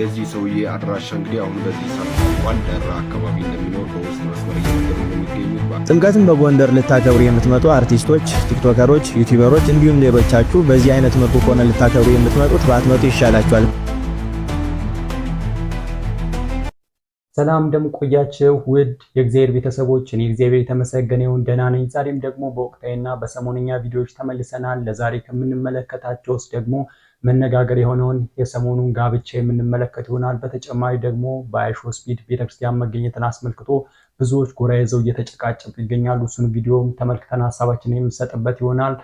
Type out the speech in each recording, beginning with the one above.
የዚህ ሰውዬ አድራሻ እንግዲህ አሁን በዚህ ሰዓት ጎንደር አካባቢ እንደሚኖር በውስጥ መስመር እየነገሩ ነው የሚገኙት። ጥምቀትን በጎንደር ልታከብሩ የምትመጡ አርቲስቶች፣ ቲክቶከሮች፣ ዩቲዩበሮች እንዲሁም ሌሎቻችሁ በዚህ አይነት መልኩ ከሆነ ልታከብሩ የምትመጡት ባትመጡ ይሻላችኋል። ሰላም እንደምቆያችሁ ውድ የእግዚአብሔር ቤተሰቦች፣ እኔ እግዚአብሔር የተመሰገነ ይሁን ደህና ነኝ። ዛሬም ደግሞ በወቅታዊና በሰሞነኛ ቪዲዮዎች ተመልሰናል። ለዛሬ ከምንመለከታቸው ውስጥ ደግሞ መነጋገር የሆነውን የሰሞኑን ጋብቻ የምንመለከት ይሆናል። በተጨማሪ ደግሞ በአይሾ ስፒድ ቤተክርስቲያን መገኘትን አስመልክቶ ብዙዎች ጎራ ይዘው እየተጨቃጨቁ ይገኛሉ። እሱን ቪዲዮም ተመልክተን ሀሳባችንን የምንሰጥበት ይሆናል።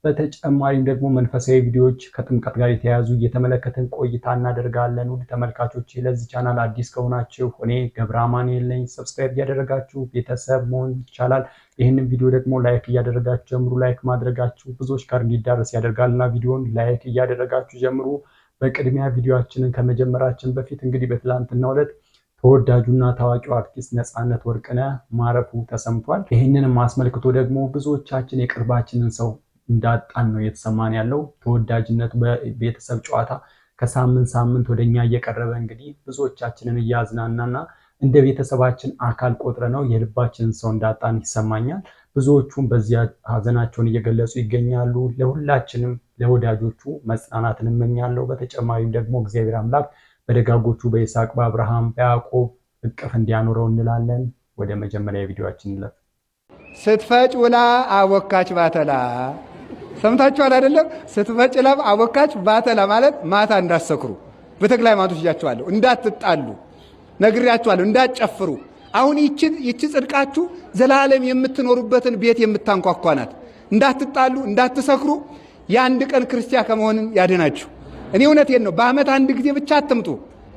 በተጨማሪም ደግሞ መንፈሳዊ ቪዲዮዎች ከጥምቀት ጋር የተያያዙ እየተመለከትን ቆይታ እናደርጋለን። ውድ ተመልካቾች ለዚህ ቻናል አዲስ ከሆናችሁ እኔ ገብረ አማኑኤል ነኝ። ሰብስክራይብ እያደረጋችሁ ቤተሰብ መሆን ይቻላል። ይህንን ቪዲዮ ደግሞ ላይክ እያደረጋችሁ ጀምሩ። ላይክ ማድረጋችሁ ብዙዎች ጋር እንዲዳረስ ያደርጋልና ቪዲዮን ላይክ እያደረጋችሁ ጀምሩ። በቅድሚያ ቪዲዮአችንን ከመጀመራችን በፊት እንግዲህ በትላንትናው ዕለት ተወዳጁና ታዋቂው አርቲስት ነፃነት ወርቅነህ ማረፉ ተሰምቷል። ይህንንም አስመልክቶ ደግሞ ብዙዎቻችን የቅርባችንን ሰው እንዳጣን ነው የተሰማን ያለው። ተወዳጅነቱ በቤተሰብ ጨዋታ ከሳምንት ሳምንት ወደኛ እየቀረበ እንግዲህ ብዙዎቻችንን እያዝናናና እንደ ቤተሰባችን አካል ቆጥረ ነው የልባችንን ሰው እንዳጣን ይሰማኛል። ብዙዎቹም በዚያ ሀዘናቸውን እየገለጹ ይገኛሉ። ለሁላችንም ለወዳጆቹ መጽናናትን እመኛለሁ። በተጨማሪም ደግሞ እግዚአብሔር አምላክ በደጋጎቹ በይስሐቅ በአብርሃም በያዕቆብ እቅፍ እንዲያኖረው እንላለን። ወደ መጀመሪያ ቪዲዮአችን እንለፍ። ስትፈጭ ውላ አቦካች ባተላ ሰምታችኋል አይደለም? ስትፈጭ ላም አቦካች ባተላ ማለት ማታ እንዳትሰክሩ በተክለ ሃይማኖት ይያችኋለሁ፣ እንዳትጣሉ ነግሬያችኋለሁ፣ እንዳትጨፍሩ። አሁን ይቺ ጽድቃችሁ ዘላለም የምትኖሩበትን ቤት የምታንኳኳ ናት። እንዳትጣሉ፣ እንዳትሰክሩ፣ የአንድ ቀን ክርስቲያን ከመሆንን ያድናችሁ። እኔ እውነቴን ነው። በአመት አንድ ጊዜ ብቻ አትምጡ።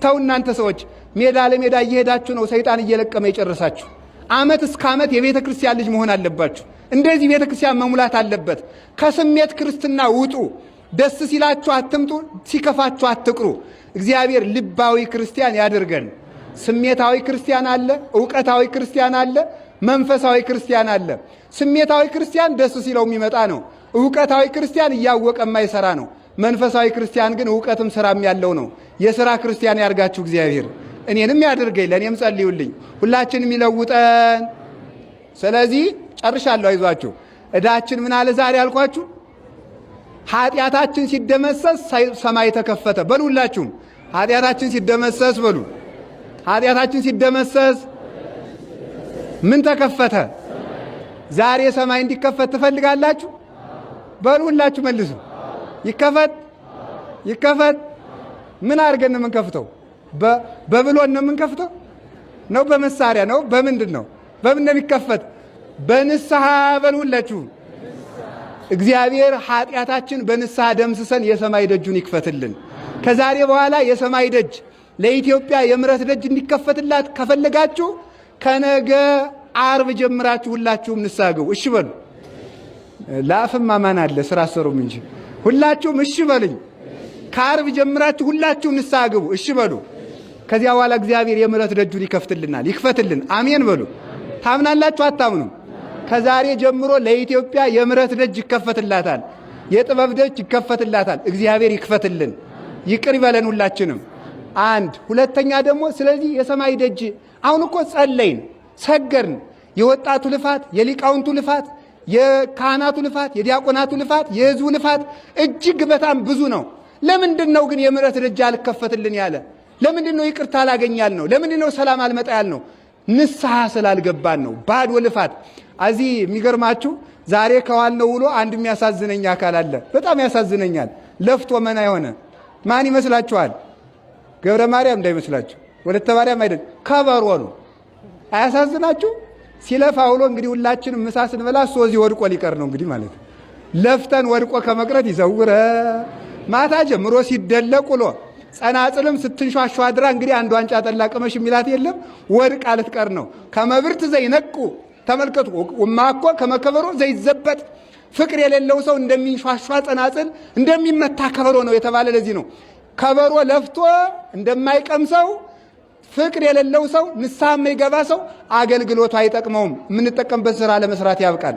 ተው እናንተ ሰዎች ሜዳ ለሜዳ እየሄዳችሁ ነው ሰይጣን እየለቀመ የጨረሳችሁ። አመት እስከ አመት የቤተ ክርስቲያን ልጅ መሆን አለባችሁ። እንደዚህ ቤተ ክርስቲያን መሙላት አለበት። ከስሜት ክርስትና ውጡ። ደስ ሲላችሁ አትምጡ፣ ሲከፋችሁ አትቅሩ። እግዚአብሔር ልባዊ ክርስቲያን ያድርገን። ስሜታዊ ክርስቲያን አለ፣ ዕውቀታዊ ክርስቲያን አለ፣ መንፈሳዊ ክርስቲያን አለ። ስሜታዊ ክርስቲያን ደስ ሲለው የሚመጣ ነው። ዕውቀታዊ ክርስቲያን እያወቀ የማይሰራ ነው። መንፈሳዊ ክርስቲያን ግን ዕውቀትም ስራም ያለው ነው። የሥራ ክርስቲያን ያርጋችሁ እግዚአብሔር። እኔንም ያድርገኝ፣ ለእኔም ጸልዩልኝ፣ ሁላችንም ይለውጠን። ስለዚህ ጨርሻለሁ፣ አይዟችሁ። ዕዳችን ምን አለ ዛሬ አልኳችሁ? ኃጢአታችን ሲደመሰስ ሰማይ ተከፈተ በሉ። ሁላችሁም ኃጢአታችን ሲደመሰስ በሉ። ኃጢአታችን ሲደመሰስ ምን ተከፈተ? ዛሬ ሰማይ እንዲከፈት ትፈልጋላችሁ? በሉ ሁላችሁ መልሱ። ይከፈት ይከፈት። ምን አድርገን ነው የምንከፍተው? በብሎን ነው የምንከፍተው ነው? በመሳሪያ ነው? በምንድን ነው? በምን ነው የሚከፈት? በንስሐ በሉላችሁ። እግዚአብሔር ኃጢአታችን በንስሐ ደምስሰን የሰማይ ደጁን ይክፈትልን። ከዛሬ በኋላ የሰማይ ደጅ ለኢትዮጵያ የምሕረት ደጅ እንዲከፈትላት ከፈለጋችሁ ከነገ ዓርብ ጀምራችሁ ሁላችሁም ንስሐ ግቡ። እሺ በሉ። ለአፍም አማን አለ ስራ አሰሩም እንጂ ሁላችሁም እሺ በሉኝ። ከዓርብ ጀምራችሁ ሁላችሁም ንስሐ ግቡ። እሺ በሉ። ከዚያ በኋላ እግዚአብሔር የምሕረት ደጁን ይከፍትልናል። ይክፈትልን። አሜን በሉ። ታምናላችሁ አታምኑም? ከዛሬ ጀምሮ ለኢትዮጵያ የምሕረት ደጅ ይከፈትላታል። የጥበብ ደጅ ይከፈትላታል። እግዚአብሔር ይክፈትልን። ይቅር ይበለን ሁላችንም። አንድ ሁለተኛ ደግሞ ስለዚህ የሰማይ ደጅ አሁን እኮ ጸለይን፣ ሰገርን። የወጣቱ ልፋት፣ የሊቃውንቱ ልፋት፣ የካህናቱ ልፋት፣ የዲያቆናቱ ልፋት፣ የሕዝቡ ልፋት እጅግ በጣም ብዙ ነው። ለምንድን ነው ግን የምሕረት ደጅ አልከፈትልን ያለ? ለምንድን ነው ይቅርታ አላገኛል ነው? ለምንድን ነው ሰላም አልመጣ ያል ነው? ንስሐ ስላልገባን ነው። ባዶ ልፋት። እዚህ የሚገርማችሁ ዛሬ ከዋልነው ውሎ አንድ የሚያሳዝነኝ አካል አለ። በጣም ያሳዝነኛል። ለፍቶ መና የሆነ ማን ይመስላችኋል? ገብረ ማርያም እንዳይመስላችሁ፣ ወለተ ማርያም አይደል፣ ከበሮ ነው። አያሳዝናችሁ? ሲለፋ ውሎ እንግዲህ ሁላችንም ምሳ ስንበላ እሱ እዚህ ወድቆ ሊቀር ነው እንግዲህ ማለት ነው። ለፍተን ወድቆ ከመቅረት ይሰውረ። ማታ ጀምሮ ሲደለቅ ውሎ ጸናጽልም ስትንሿሿ አድራ እንግዲህ አንድ ዋንጫ ጠላ ቅመሽ የሚላት የለም፣ ወድቃ ልትቀር ነው። ከመብርት ዘይነቁ ተመልከቱ። ማኮ ከመከበሮ ዘይዘበጥ። ፍቅር የሌለው ሰው እንደሚንሿሿ ጸናጽል እንደሚመታ ከበሮ ነው የተባለ ለዚህ ነው። ከበሮ ለፍቶ እንደማይቀምሰው ፍቅር የሌለው ሰው ንስሐ የማይገባ ሰው አገልግሎቱ አይጠቅመውም። የምንጠቀምበት ስራ ለመስራት ያብቃል።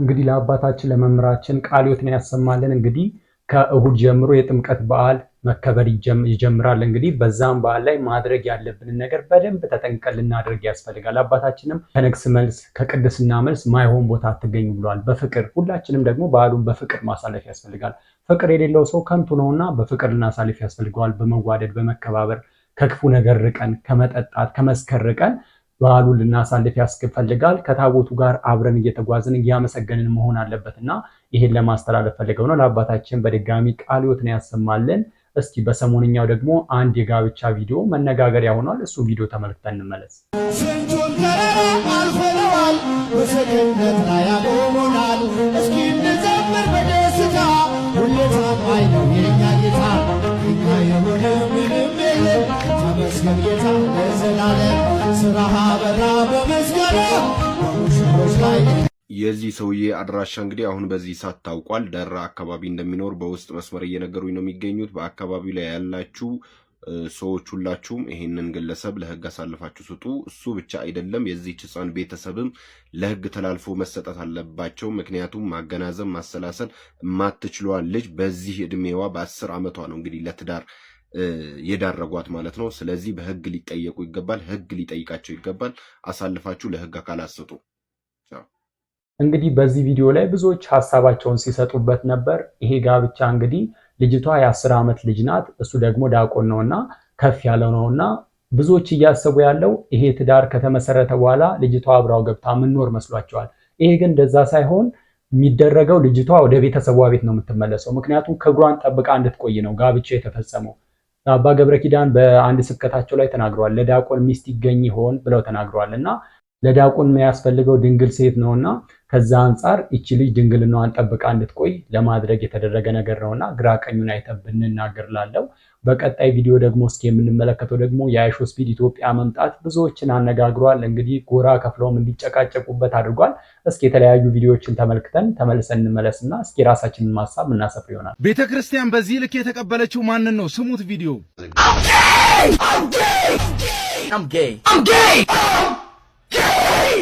እንግዲህ ለአባታችን ለመምህራችን ቃልዮትን ያሰማልን። እንግዲህ ከእሁድ ጀምሮ የጥምቀት በዓል መከበር ይጀምራል። እንግዲህ በዛም በዓል ላይ ማድረግ ያለብንን ነገር በደንብ ተጠንቀን ልናደርግ ያስፈልጋል። አባታችንም ከንግስ መልስ ከቅድስና መልስ ማይሆን ቦታ አትገኙ ብለዋል። በፍቅር ሁላችንም ደግሞ በዓሉን በፍቅር ማሳለፍ ያስፈልጋል። ፍቅር የሌለው ሰው ከንቱ ነውና በፍቅር ልናሳልፍ ያስፈልገዋል። በመዋደድ በመከባበር ከክፉ ነገር ርቀን ከመጠጣት ከመስከር ርቀን በዓሉን ልናሳልፍ ያስፈልጋል። ከታቦቱ ጋር አብረን እየተጓዝን እያመሰገንን መሆን አለበትና ይሄን ለማስተላለፍ ፈልገው ነው። ለአባታችን በድጋሚ ቃለ ሕይወትን ያሰማልን። እስኪ በሰሞንኛው ደግሞ አንድ የጋብቻ ቪዲዮ መነጋገሪያ ሆኗል። እሱ ቪዲዮ ተመልክተን እንመለስ። ስንቱን ተራራ አልፈነዋል፣ በሰገነት ላይ ያቆሙናል። እስኪ እንዘምር በደስታ ሁሌ ታማኝ ነው የኛ ጌታ። እኛ የሆነ ምንም የለም ተመስገን ጌታ ለዘላለም። ስራህ በራ በመስገና በሙሽሮች ላይ የዚህ ሰውዬ አድራሻ እንግዲህ አሁን በዚህ ሰዓት ታውቋል። ደራ አካባቢ እንደሚኖር በውስጥ መስመር እየነገሩኝ ነው የሚገኙት። በአካባቢው ላይ ያላችሁ ሰዎች ሁላችሁም ይሄንን ግለሰብ ለህግ አሳልፋችሁ ስጡ። እሱ ብቻ አይደለም የዚህች ህፃን ቤተሰብም ለህግ ተላልፎ መሰጠት አለባቸው። ምክንያቱም ማገናዘብ ማሰላሰል የማትችለዋን ልጅ በዚህ እድሜዋ በ10 ዓመቷ ነው እንግዲህ ለትዳር የዳረጓት ማለት ነው። ስለዚህ በህግ ሊጠየቁ ይገባል። ህግ ሊጠይቃቸው ይገባል። አሳልፋችሁ ለህግ አካላት ስጡ። እንግዲህ በዚህ ቪዲዮ ላይ ብዙዎች ሐሳባቸውን ሲሰጡበት ነበር። ይሄ ጋብቻ እንግዲህ ልጅቷ የ10 ዓመት ልጅ ናት፣ እሱ ደግሞ ዲያቆን ነውና ከፍ ያለው ነውና ብዙዎች እያሰቡ ያለው ይሄ ትዳር ከተመሰረተ በኋላ ልጅቷ አብራው ገብታ ምንኖር መስሏቸዋል። ይሄ ግን እንደዛ ሳይሆን የሚደረገው ልጅቷ ወደ ቤተሰቧ ቤት ነው የምትመለሰው። ምክንያቱም ክብሯን ጠብቃ እንድትቆይ ነው ጋብቻ የተፈጸመው። አባ ገብረ ኪዳን በአንድ ስብከታቸው ላይ ተናግረዋል። ለዲያቆን ሚስት ይገኝ ይሆን ብለው ተናግረዋልና ለዲያቆን የሚያስፈልገው ድንግል ሴት ነውና ከዛ አንፃር እቺ ልጅ ድንግልናዋን ጠብቃ እንድትቆይ ለማድረግ የተደረገ ነገር ነውና ግራ ቀኙን አይተን ብንናገርላለው። በቀጣይ ቪዲዮ ደግሞ እስኪ የምንመለከተው ደግሞ የአይሾ ስፒድ ኢትዮጵያ መምጣት ብዙዎችን አነጋግሯል። እንግዲህ ጎራ ከፍለውም እንዲጨቃጨቁበት አድርጓል። እስኪ የተለያዩ ቪዲዮዎችን ተመልክተን ተመልሰን እንመለስና እስኪ ራሳችንን ማሳብ እናሰፍር ይሆናል። ቤተክርስቲያን በዚህ ልክ የተቀበለችው ማንን ነው? ስሙት ቪዲዮ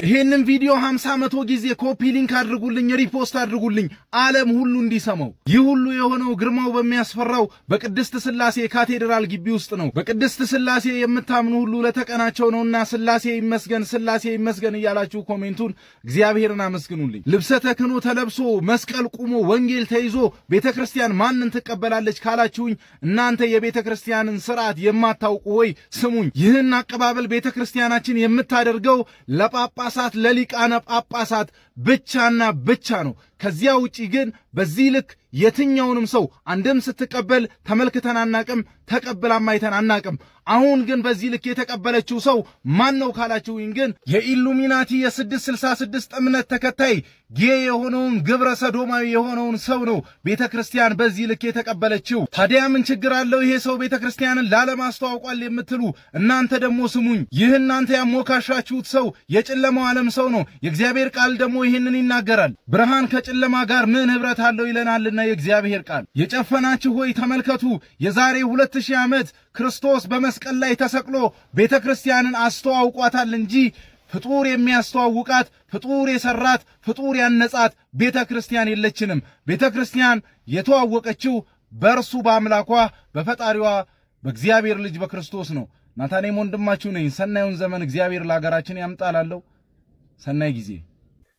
ይሄንን ቪዲዮ 50 ጊዜ ኮፒ ሊንክ አድርጉልኝ፣ ሪፖስት አድርጉልኝ፣ ዓለም ሁሉ እንዲሰማው። ይህ ሁሉ የሆነው ግርማው በሚያስፈራው በቅድስት ሥላሴ ካቴድራል ግቢ ውስጥ ነው። በቅድስት ሥላሴ የምታምኑ ሁሉ ለተቀናቸው ነውና ሥላሴ ይመስገን፣ ሥላሴ ይመስገን እያላችሁ ኮሜንቱን እግዚአብሔርን አመስግኑልኝ። ልብሰ ተክህኖ ተለብሶ መስቀል ቁሞ ወንጌል ተይዞ ቤተክርስቲያን ማንን ትቀበላለች ካላችሁኝ እናንተ የቤተክርስቲያንን ሥርዓት የማታውቁ ወይ ስሙኝ። ይህን አቀባበል ቤተክርስቲያናችን የምታደርገው ለጳጳሳት ለሊቃነ ጳጳሳት ብቻና ብቻ ነው። ከዚያ ውጪ ግን በዚህ ልክ የትኛውንም ሰው አንድም ስትቀበል ተመልክተን አናቅም፣ ተቀብላም አይተን አናቅም። አሁን ግን በዚህ ልክ የተቀበለችው ሰው ማን ነው ካላችሁኝ ግን የኢሉሚናቲ የ666 እምነት ተከታይ ጌ የሆነውን ግብረ ሰዶማዊ የሆነውን ሰው ነው ቤተክርስቲያን በዚህ ልክ የተቀበለችው። ታዲያ ምን ችግር አለው ይሄ ሰው ቤተክርስቲያንን ላለማስተዋውቋል የምትሉ እናንተ ደግሞ ስሙኝ። ይህ እናንተ ያሞካሻችሁት ሰው የጨለማው ዓለም ሰው ነው። የእግዚአብሔር ቃል ደግሞ ይህንን ይናገራል። ብርሃን ከጨለማ ጋር ምን ኅብረት አለው ይለናልና የእግዚአብሔር ቃል። የጨፈናችሁ ሆይ ተመልከቱ፣ የዛሬ 2000 ዓመት ክርስቶስ በመስቀል ላይ ተሰቅሎ ቤተክርስቲያንን አስተዋውቋታል እንጂ ፍጡር የሚያስተዋውቃት ፍጡር የሰራት ፍጡር ያነጻት ቤተክርስቲያን የለችንም። ቤተክርስቲያን የተዋወቀችው በእርሱ በአምላኳ በፈጣሪዋ በእግዚአብሔር ልጅ በክርስቶስ ነው። ናታኔም ወንድማችሁ ነኝ። ሰናዩን ዘመን እግዚአብሔር ለሀገራችን ያምጣላለሁ። ሰናይ ጊዜ።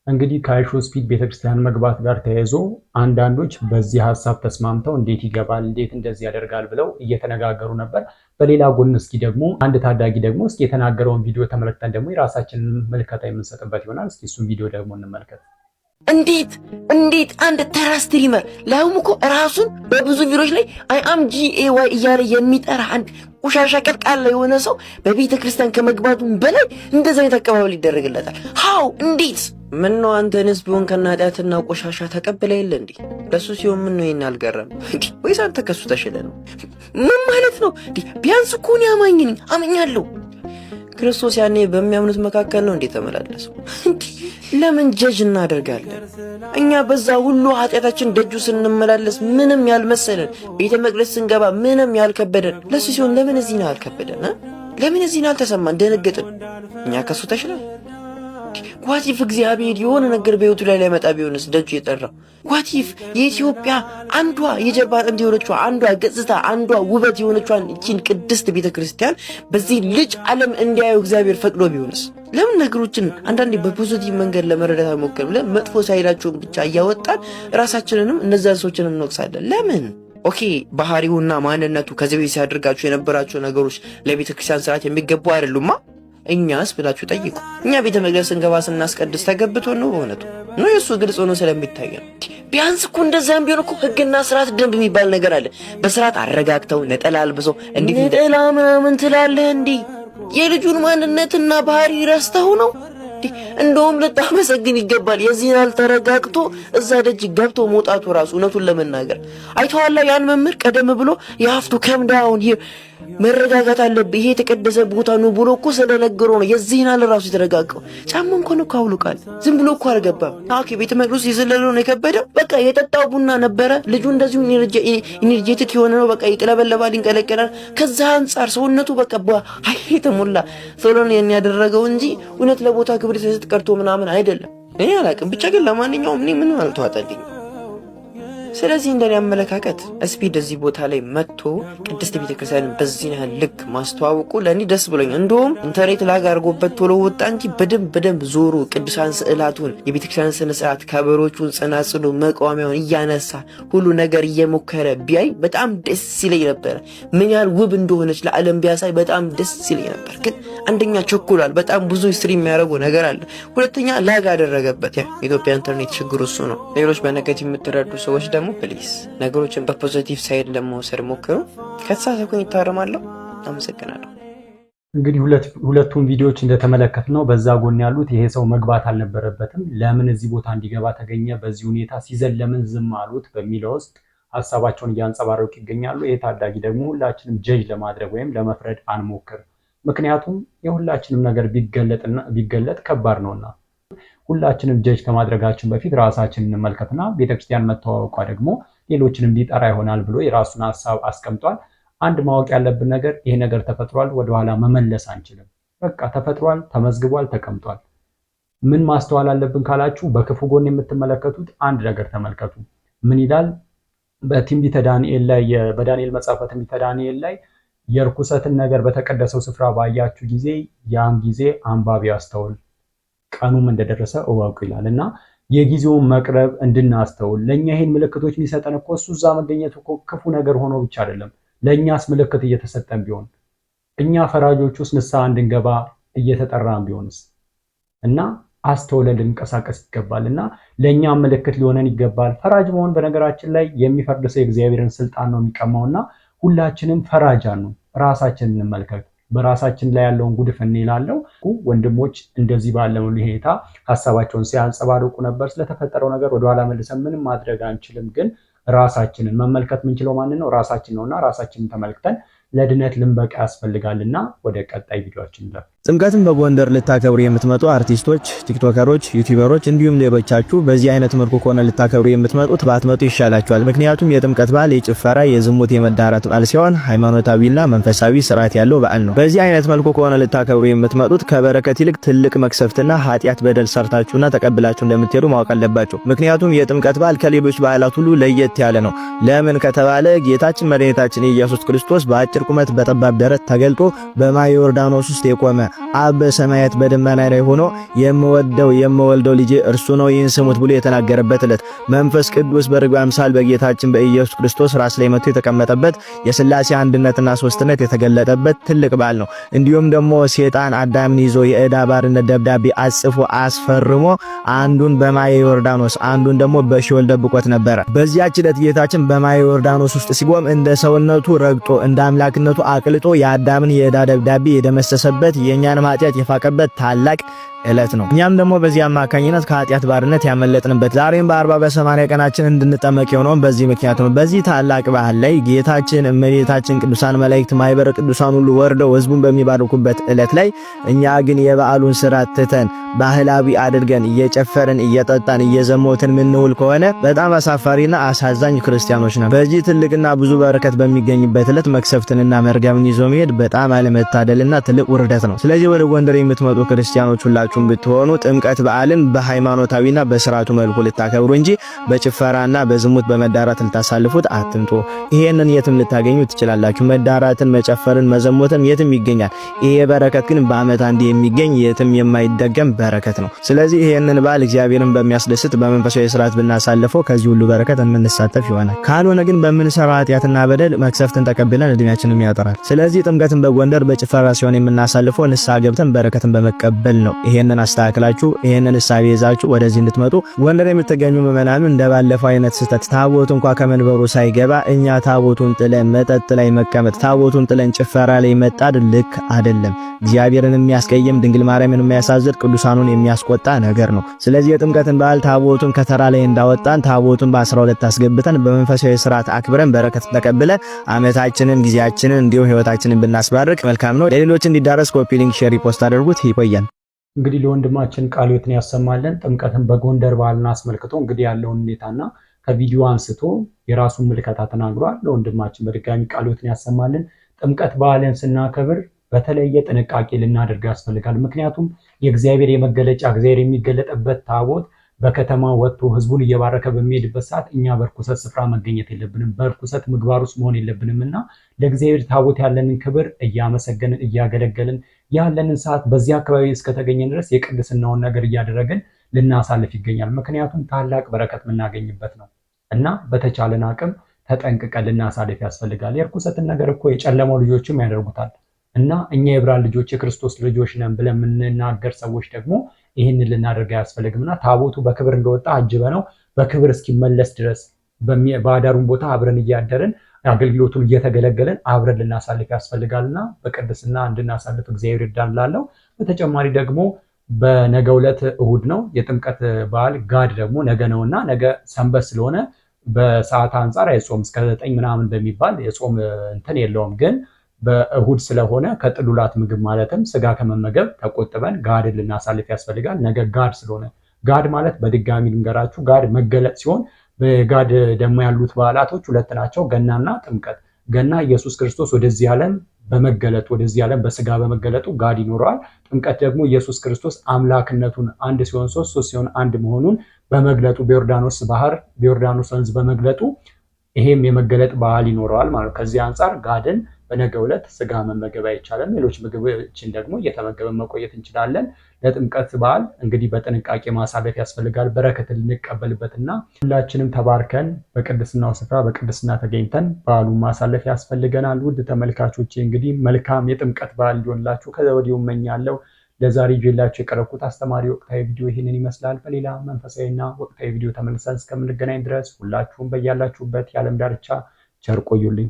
እንግዲህ ከአይሾ ስፒድ ቤተክርስቲያን መግባት ጋር ተያይዞ አንዳንዶች በዚህ ሐሳብ ተስማምተው እንዴት ይገባል እንዴት እንደዚህ ያደርጋል ብለው እየተነጋገሩ ነበር። በሌላ ጎን እስኪ ደግሞ አንድ ታዳጊ ደግሞ እስኪ የተናገረውን ቪዲዮ ተመልክተን ደግሞ የራሳችንን ምልከታ የምንሰጥበት ይሆናል። እስኪ እሱን ቪዲዮ ደግሞ እንመልከት። እንዴት አንድ ተራ ስትሪመር ላይም እኮ ራሱን በብዙ ቪዲዮዎች ላይ አይ አም GAY እያለ የሚጠራ አንድ ቆሻሻ ቀጥቃላ የሆነ ሰው በቤተ ክርስቲያን ከመግባቱም በላይ እንደዛ አይነት አቀባበል ይደረግለታል? ሃው እንዴት? ምን ነው አንተንስ ቢሆን ከናዳትና ቆሻሻ ተቀበለ የለ እንዴ? ለሱ ሲሆን ምን ነው ይሄን አልገረም እንዴ? ወይስ አንተ ከሱ ተሽለ ነው? ምን ማለት ነው እንዴ? ቢያንስ እኮ ነው ያማኝ ነኝ አመኛለሁ። ክርስቶስ ያኔ በሚያምኑት መካከል ነው እንዴ ተመላለሰው እንዴ? ለምን ጀጅ እናደርጋለን? እኛ በዛ ሁሉ ኃጢአታችን ደጁ ስንመላለስ ምንም ያልመሰለን፣ ቤተ መቅደስ ስንገባ ምንም ያልከበደን፣ ለሱ ሲሆን ለምን እዚህ ነው ያልከበደን? ለምን እዚህ ነው ያልተሰማን? ደነገጥን። እኛ ከሱ ተሽለን ዋቲፍ እግዚአብሔር የሆነ ነገር በህይወቱ ላይ ሊያመጣ ቢሆንስ ደጁ የጠራው? ዋቲፍ የኢትዮጵያ አንዷ የጀርባ አጥንት የሆነችው አንዷ ገጽታ አንዷ ውበት የሆነችዋን እቺን ቅድስት ቤተክርስቲያን በዚህ ልጅ ዓለም እንዲያዩ እግዚአብሔር ፈቅዶ ቢሆንስ? ለምን ነገሮችን አንዳንዴ በፖዚቲቭ መንገድ ለመረዳት አይሞክርም? ለምን መጥፎ ሳይዳቸውን ብቻ እያወጣን ራሳችንንም እነዛን ሰዎችን እንወቅሳለን? ለምን? ኦኬ ባህሪውና ማንነቱ ከዚህ በፊት ሲያደርጋቸው የነበራቸው ነገሮች ለቤተክርስቲያን ስርዓት የሚገቡ አይደሉማ? እኛስ ብላችሁ ጠይቁ። እኛ ቤተ መቅደስ ስንገባ ስናስቀድስ ተገብቶ ነው በእውነቱ ነው የሱ ግልጽ ሆኖ ስለሚታይ ነው። ቢያንስ እኮ እንደዛም ቢሆን እኮ ህግና ስርዓት ደንብ የሚባል ነገር አለ። በስርዓት አረጋግተው ነጠላ አልብሰው እንዴት ነጠላ ምናምን ትላለህ እንዴ? የልጁን ማንነትና ባህሪ ረስተው ነው። እንደውም ልታመሰግን ይገባል። የዚህን አልተረጋግቶ እዛ ደጅ ገብቶ መውጣቱ ራሱ እውነቱን ለመናገር አይተዋላ። ያን መምህር ቀደም ብሎ የሀፍቱ ከምዳውን መረጋጋት አለብህ ይሄ የተቀደሰ ቦታ ነው ብሎ እኮ ስለነገረው ነው የዚህን አለ ራሱ የተረጋጋው። ጫማ እንኳን እኮ አውልቃል። ዝም ብሎ እኮ አልገባም። ኦኬ ቤተ መቅደስ የዘለለው ነው የከበደው። በቃ የጠጣው ቡና ነበረ። ልጁ እንደዚሁ ኢነርጄቲክ የሆነ ነው። በቃ ይቅለበለባል፣ ይንቀለቀላል። ከዛ አንጻር ሰውነቱ በቃ ኃይል የተሞላ ሰሎን ያደረገው እንጂ እውነት ለቦታ ክብር ተሰጥ ቀርቶ ምናምን አይደለም። እኔ አላቅም። ብቻ ግን ለማንኛውም እኔ ምንም አልተዋጠልኝ። ስለዚህ እንደኔ አመለካከት ስፒድ እዚህ ቦታ ላይ መጥቶ ቅድስት ቤተክርስቲያንን በዚህ ያህል ልክ ማስተዋወቁ ለኔ ደስ ብሎኝ፣ እንደውም ኢንተርኔት ላግ አድርጎበት ቶሎ ወጣ እንጂ በደንብ ዞሮ ቅዱሳን ስዕላቱን የቤተክርስቲያን ስነ ስርዓት ከበሮቹን፣ ጽናጽሉ፣ መቋሚያውን እያነሳ ሁሉ ነገር እየሞከረ ቢያይ በጣም ደስ ይለኝ ነበር። ምን ያህል ውብ እንደሆነች ለዓለም ቢያሳይ በጣም ደስ ይለኝ ነበር። ግን አንደኛ ቸኩሏል። በጣም ብዙ ስትሪም የሚያደርገው ነገር አለ። ሁለተኛ ላግ አደረገበት። የኢትዮጵያ ኢንተርኔት ችግሩ እሱ ነው። ሌሎች በነገቲቭ የምትረዱ ሰዎች ደግሞ ፕሊዝ ነገሮችን በፖዚቲቭ ሳይድ ለመውሰድ ሞክሩ። ከተሳሳትኩኝ ይታረማለሁ። አመሰግናለሁ። እንግዲህ ሁለቱም ቪዲዮዎች እንደተመለከትነው በዛ ጎን ያሉት ይሄ ሰው መግባት አልነበረበትም፣ ለምን እዚህ ቦታ እንዲገባ ተገኘ፣ በዚህ ሁኔታ ሲዘል ለምን ዝም አሉት በሚለው ውስጥ ሀሳባቸውን እያንጸባረቁ ይገኛሉ። ይሄ ታዳጊ ደግሞ ሁላችንም ጀጅ ለማድረግ ወይም ለመፍረድ አንሞክር፣ ምክንያቱም የሁላችንም ነገር ቢገለጥ ከባድ ነውና ሁላችንም ጀጅ ከማድረጋችን በፊት ራሳችንን እንመልከትና ቤተክርስቲያን መተዋወቋ ደግሞ ሌሎችንም ሊጠራ ይሆናል ብሎ የራሱን ሀሳብ አስቀምጧል። አንድ ማወቅ ያለብን ነገር ይሄ ነገር ተፈጥሯል፣ ወደኋላ መመለስ አንችልም። በቃ ተፈጥሯል፣ ተመዝግቧል፣ ተቀምጧል። ምን ማስተዋል አለብን ካላችሁ በክፉ ጎን የምትመለከቱት አንድ ነገር ተመልከቱ። ምን ይላል? በትንቢተ ዳንኤል ላይ በዳንኤል መጽሐፍ ትንቢተ ዳንኤል ላይ የርኩሰትን ነገር በተቀደሰው ስፍራ ባያችሁ ጊዜ ያን ጊዜ አንባቢ አስተውል ቀኑም እንደደረሰ እወቁ ይላል እና የጊዜውን መቅረብ እንድናስተውል ለኛ ይሄን ምልክቶች የሚሰጠን እኮ እሱ እዛ መገኘቱ እኮ ክፉ ነገር ሆኖ ብቻ አይደለም። ለኛስ ምልክት እየተሰጠን ቢሆን እኛ ፈራጆች ውስጥ ንስሐ እንድንገባ እየተጠራን ቢሆንስ እና አስተውለን ልንቀሳቀስ ይገባል እና ለኛ ምልክት ሊሆነን ይገባል። ፈራጅ መሆን በነገራችን ላይ የሚፈርድ ሰው የእግዚአብሔርን ስልጣን ነው የሚቀማውና ሁላችንም ፈራጃን ነው። ራሳችንን እንመልከት። በራሳችን ላይ ያለውን ጉድፍ እንይላለው። ወንድሞች እንደዚህ ባለው ሁኔታ ሐሳባቸውን ሲያንጸባርቁ ነበር። ስለተፈጠረው ነገር ወደኋላ መልሰን ምንም ማድረግ አንችልም፣ ግን ራሳችንን መመልከት የምንችለው ማንን ነው? ራሳችን ነውና ራሳችንን ተመልክተን ለድነት ልንበቃ ያስፈልጋልና ወደ ቀጣይ ቪዲዮአችን እንለፍ። ጥምቀትን በጎንደር ልታከብሩ የምትመጡ አርቲስቶች፣ ቲክቶከሮች፣ ዩቲዩበሮች እንዲሁም ሌሎቻችሁ በዚህ አይነት መልኩ ከሆነ ልታከብሩ የምትመጡት ባትመጡ ይሻላችኋል። ምክንያቱም የጥምቀት በዓል የጭፈራ፣ የዝሙት፣ የመዳራት በዓል ሲሆን ሃይማኖታዊና መንፈሳዊ ስርዓት ያለው በዓል ነው። በዚህ አይነት መልኩ ከሆነ ልታከብሩ የምትመጡት ከበረከት ይልቅ ትልቅ መክሰፍትና ኃጢአት በደል ሰርታችሁና ተቀብላችሁ እንደምትሄዱ ማወቅ አለባችሁ። ምክንያቱም የጥምቀት በዓል ከሌሎች በዓላት ሁሉ ለየት ያለ ነው። ለምን ከተባለ ጌታችን መድኃኒታችን ኢየሱስ ክርስቶስ በአጭር ቁመት በጠባብ ደረት ተገልጦ በማየ ዮርዳኖስ ውስጥ የቆመ አብ በሰማያት በደመና ላይ ሆኖ የምወልደው ልጄ እርሱ ነው ይህን ስሙት ብሎ የተናገረበት ዕለት፣ መንፈስ ቅዱስ በርግብ አምሳል በጌታችን በኢየሱስ ክርስቶስ ራስ ላይ መጥቶ የተቀመጠበት፣ የሥላሴ አንድነትና ሶስትነት የተገለጠበት ትልቅ በዓል ነው። እንዲሁም ደግሞ ሴጣን አዳምን ይዞ የዕዳ ባርነት ደብዳቤ አጽፎ አስፈርሞ አንዱን በማየ ዮርዳኖስ አንዱን ደግሞ በሲኦል ደብቆት ነበረ። በዚያች ዕለት ጌታችን በማየ ዮርዳኖስ ውስጥ ሲቆም እንደ ሰውነቱ ረግጦ እንደ አምላክነቱ አቅልጦ የአዳምን የዕዳ ደብዳቤ የደመሰሰበት የኛን ኃጢአት የፋቀበት ታላቅ ዕለት ነው። እኛም ደግሞ በዚህ አማካኝነት ከኃጢአት ባርነት ያመለጥንበት ዛሬም በ40 በ80 ቀናችን እንድንጠመቅ የሆነውን በዚህ ምክንያት ነው። በዚህ ታላቅ በዓል ላይ ጌታችን፣ እመቤታችን፣ ቅዱሳን መላእክት፣ ማይበረ ቅዱሳን ሁሉ ወርደው ሕዝቡን በሚባርኩበት ዕለት ላይ እኛ ግን የበዓሉን ስርዓት ትተን ባህላዊ አድርገን እየጨፈርን እየጠጣን እየዘሞትን ምንውል ከሆነ በጣም አሳፋሪና አሳዛኝ ክርስቲያኖች ነው። በዚህ ትልቅና ብዙ በረከት በሚገኝበት ዕለት መክሰፍትንና መርገምን ይዞ መሄድ በጣም አለመታደልና ትልቅ ውርደት ነው። ስለዚህ ወደ ጎንደር የምትመጡ ክርስቲያኖች ሁላችሁ ሁላችሁም ብትሆኑ ጥምቀት በዓልን በሃይማኖታዊና በስርዓቱ መልኩ ልታከብሩ እንጂ በጭፈራና በዝሙት በመዳራት ልታሳልፉት አትምጡ። ይሄንን የትም ልታገኙ ትችላላችሁ። መዳራትን፣ መጨፈርን፣ መዘሞትን የትም ይገኛል። ይሄ በረከት ግን በዓመት አንዴ የሚገኝ የትም የማይደገም በረከት ነው። ስለዚህ ይሄንን በዓል እግዚአብሔርን በሚያስደስት በመንፈሳዊ ስርዓት ብናሳልፈው ከዚህ ሁሉ በረከት የምንሳተፍ ይሆናል። ካልሆነ ግን በምንሰራው ኃጢአትና በደል መክሰፍትን ተቀብለን እድሜያችንን ያጠራል። ስለዚህ ጥምቀትን በጎንደር በጭፈራ ሲሆን የምናሳልፈው ንስሐ ገብተን በረከትን በመቀበል ነው። ይሄንን አስተካክላችሁ ይሄንን ሐሳብ ይዛችሁ ወደዚህ እንድትመጡ ጎንደር የምትገኙ ምዕመናን እንደባለፈው አይነት ስህተት ታቦቱ እንኳን ከመንበሩ ሳይገባ እኛ ታቦቱን ጥለን መጠጥ ላይ መቀመጥ፣ ታቦቱን ጥለን ጭፈራ ላይ መጣድ ልክ አይደለም። እግዚአብሔርን የሚያስቀይም ድንግል ማርያምን የሚያሳዝን ቅዱሳኑን የሚያስቆጣ ነገር ነው። ስለዚህ የጥምቀትን በዓል ታቦቱን ከተራ ላይ እንዳወጣን ታቦቱን በ12 አስገብተን በመንፈሳዊ ስርዓት አክብረን በረከት ተቀብለን ዓመታችንን ጊዜያችንን እንዲሁም ህይወታችንን ብናስባርክ መልካም ነው። ለሌሎች እንዲዳረስ ኮፒ ሊንክ ሼር ሪፖስት አድርጉት። ይቆያል። እንግዲህ ለወንድማችን ቃለ ሕይወትን ያሰማልን። ጥምቀትን በጎንደር በዓልን አስመልክቶ እንግዲህ ያለውን ሁኔታና ከቪዲዮ አንስቶ የራሱን ምልከታ ተናግሯል። ለወንድማችን በድጋሚ ቃለ ሕይወትን ያሰማልን። ጥምቀት በዓልን ስናከብር በተለየ ጥንቃቄ ልናደርግ ያስፈልጋል። ምክንያቱም የእግዚአብሔር የመገለጫ እግዚአብሔር የሚገለጥበት ታቦት በከተማ ወጥቶ ህዝቡን እየባረከ በሚሄድበት ሰዓት እኛ በርኩሰት ስፍራ መገኘት የለብንም፣ በርኩሰት ምግባር ውስጥ መሆን የለብንም እና ለእግዚአብሔር ታቦት ያለንን ክብር እያመሰገንን እያገለገልን ያለንን ሰዓት በዚህ አካባቢ እስከተገኘን ድረስ የቅድስናውን ነገር እያደረግን ልናሳልፍ ይገኛል። ምክንያቱም ታላቅ በረከት የምናገኝበት ነው እና በተቻለን አቅም ተጠንቅቀን ልናሳልፍ ያስፈልጋል። የርኩሰትን ነገር እኮ የጨለማው ልጆችም ያደርጉታል እና እኛ የብርሃን ልጆች የክርስቶስ ልጆች ነን ብለን የምንናገር ሰዎች ደግሞ ይህንን ልናደርግ አያስፈልግምና ታቦቱ በክብር እንደወጣ አጅበ ነው በክብር እስኪመለስ ድረስ በአዳሩን ቦታ አብረን እያደርን አገልግሎቱን እየተገለገለን አብረን ልናሳልፍ ያስፈልጋልና በቅድስና እንድናሳልፍ እግዚአብሔር ይርዳን። በተጨማሪ ደግሞ በነገው ዕለት እሁድ ነው የጥምቀት በዓል። ጋድ ደግሞ ነገ ነውና ነገ ሰንበት ስለሆነ በሰዓት አንጻር አይጾም እስከ 9 ምናምን በሚባል የጾም እንትን የለውም። ግን በእሁድ ስለሆነ ከጥሉላት ምግብ ማለትም ስጋ ከመመገብ ተቆጥበን ጋድን ልናሳልፍ ያስፈልጋል። ነገ ጋድ ስለሆነ ጋድ ማለት በድጋሚ ልንገራችሁ ጋድ መገለጥ ሲሆን በጋድ ደግሞ ያሉት በዓላቶች ሁለት ናቸው፣ ገናና ጥምቀት። ገና ኢየሱስ ክርስቶስ ወደዚህ ዓለም በመገለጡ ወደዚህ ዓለም በስጋ በመገለጡ ጋድ ይኖረዋል። ጥምቀት ደግሞ ኢየሱስ ክርስቶስ አምላክነቱን አንድ ሲሆን ሶስት ሲሆን አንድ መሆኑን በመግለጡ በዮርዳኖስ ባህር በዮርዳኖስ ወንዝ በመግለጡ ይሄም የመገለጥ በዓል ይኖረዋል ማለት ነው። ከዚህ አንጻር ጋድን በነገው ዕለት ስጋ መመገብ አይቻልም። ሌሎች ምግቦችን ደግሞ እየተመገበን መቆየት እንችላለን። ለጥምቀት በዓል እንግዲህ በጥንቃቄ ማሳለፍ ያስፈልጋል። በረከትን ልንቀበልበትና ሁላችንም ተባርከን በቅድስናው ስፍራ በቅድስና ተገኝተን በዓሉን ማሳለፍ ያስፈልገናል። ውድ ተመልካቾቼ እንግዲህ መልካም የጥምቀት በዓል እንዲሆንላችሁ ከወዲሁ እመኛለሁ። ለዛሬ ይዤላችሁ የቀረብኩት አስተማሪ ወቅታዊ ቪዲዮ ይህንን ይመስላል። በሌላ መንፈሳዊና ወቅታዊ ቪዲዮ ተመልሰን እስከምንገናኝ ድረስ ሁላችሁም በያላችሁበት የዓለም ዳርቻ ቸር ቆዩልኝ።